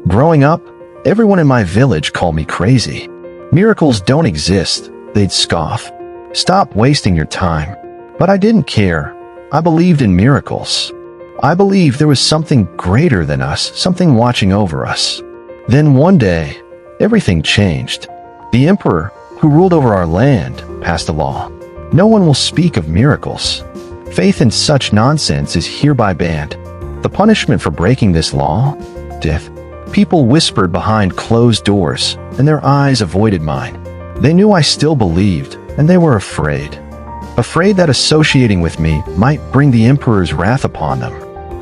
Growing up, everyone in my village called me crazy. Miracles don't exist, they'd scoff. Stop wasting your time. But I didn't care. I believed in miracles. I believed there was something greater than us, something watching over us. Then one day, everything changed. The emperor, who ruled over our land, passed a law. No one will speak of miracles. Faith in such nonsense is hereby banned. The punishment for breaking this law? Death. People whispered behind closed doors, and their eyes avoided mine. They knew I still believed, and they were afraid. Afraid that associating with me might bring the emperor's wrath upon them.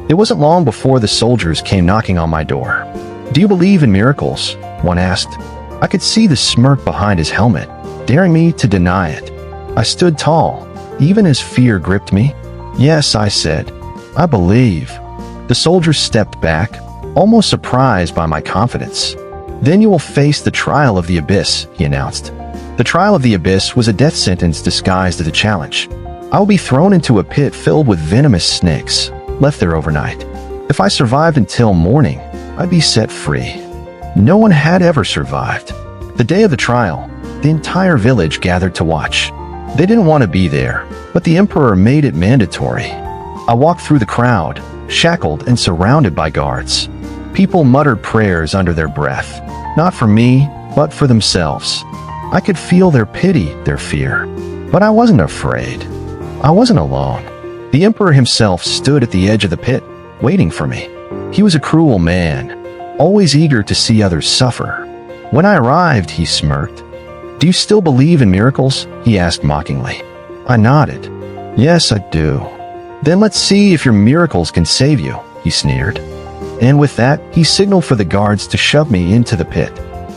It wasn't long before the soldiers came knocking on my door. "Do you believe in miracles?" one asked. I could see the smirk behind his helmet, daring me to deny it. I stood tall, even as fear gripped me. "Yes," I said, "I believe." The soldiers stepped back, almost surprised by my confidence. "Then you will face the trial of the abyss," he announced. The trial of the abyss was a death sentence disguised as a challenge. I will be thrown into a pit filled with venomous snakes, left there overnight. If I survived until morning, I'd be set free. No one had ever survived. The day of the trial, the entire village gathered to watch. They didn't want to be there, but the emperor made it mandatory. I walked through the crowd, shackled and surrounded by guards. People muttered prayers under their breath, not for me, but for themselves. I could feel their pity, their fear. But I wasn't afraid. I wasn't alone. The emperor himself stood at the edge of the pit, waiting for me. He was a cruel man, always eager to see others suffer. When I arrived, he smirked. "Do you still believe in miracles?" he asked mockingly. I nodded. "Yes, I do." "Then let's see if your miracles can save you," he sneered. And with that, he signaled for the guards to shove me into the pit.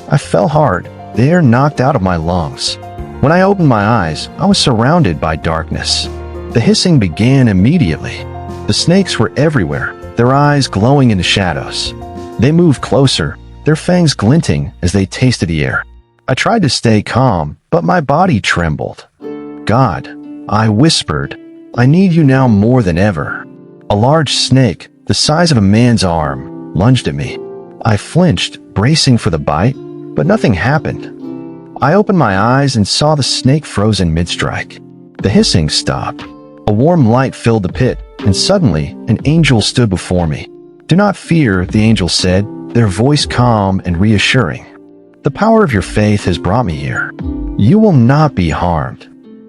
I fell hard, the air knocked out of my lungs. When I opened my eyes, I was surrounded by darkness. The hissing began immediately. The snakes were everywhere, their eyes glowing in the shadows. They moved closer, their fangs glinting as they tasted the air. I tried to stay calm, but my body trembled. "God," I whispered, "I need you now more than ever." A large snake, the size of a man's arm, lunged at me. I flinched, bracing for the bite, but nothing happened. I opened my eyes and saw the snake frozen mid-strike. The hissing stopped. A warm light filled the pit, and suddenly an angel stood before me. "Do not fear," the angel said, their voice calm and reassuring. "The power of your faith has brought me here. You will not be harmed."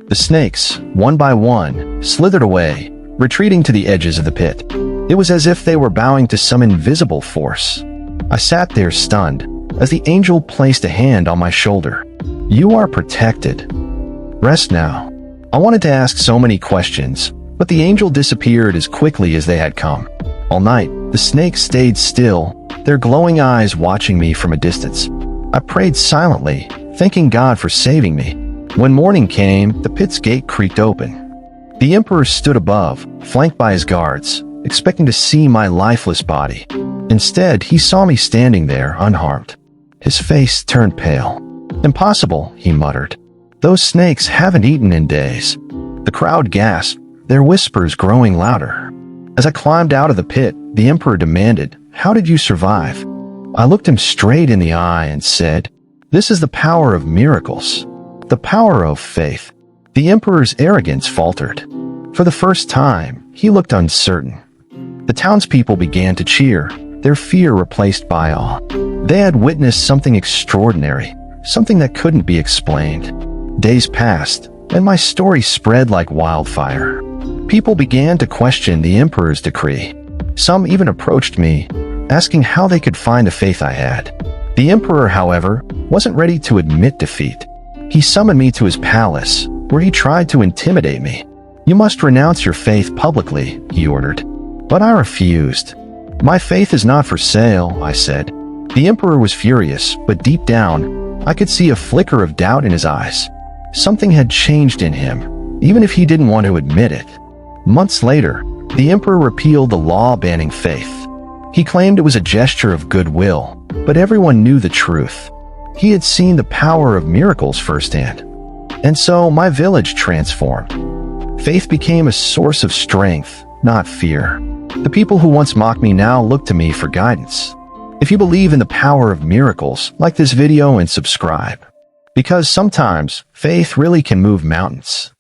The snakes, one by one, slithered away, retreating to the edges of the pit. It was as if they were bowing to some invisible force. I sat there stunned, as the angel placed a hand on my shoulder. "You are protected. Rest now." I wanted to ask so many questions, but the angel disappeared as quickly as they had come. All night, the snakes stayed still, their glowing eyes watching me from a distance. I prayed silently, thanking God for saving me. When morning came, the pit's gate creaked open. The emperor stood above, flanked by his guards, expecting to see my lifeless body. Instead, he saw me standing there, unharmed. His face turned pale. "Impossible," he muttered. "Those snakes haven't eaten in days." The crowd gasped, their whispers growing louder. As I climbed out of the pit, the emperor demanded, "How did you survive?" I looked him straight in the eye and said, "This is the power of miracles. The power of faith." The emperor's arrogance faltered. For the first time, he looked uncertain. The townspeople began to cheer, their fear replaced by awe. They had witnessed something extraordinary, something that couldn't be explained. Days passed, and my story spread like wildfire. People began to question the emperor's decree. Some even approached me, asking how they could find the faith I had. The emperor, however, wasn't ready to admit defeat. He summoned me to his palace, where he tried to intimidate me. "You must renounce your faith publicly," he ordered. But I refused. "My faith is not for sale," I said. The emperor was furious, but deep down, I could see a flicker of doubt in his eyes. Something had changed in him, even if he didn't want to admit it. Months later, the emperor repealed the law banning faith. He claimed it was a gesture of goodwill, but everyone knew the truth. He had seen the power of miracles firsthand. And so my village transformed. Faith became a source of strength, not fear. The people who once mocked me now looked to me for guidance. If you believe in the power of miracles, like this video and subscribe. Because sometimes, faith really can move mountains.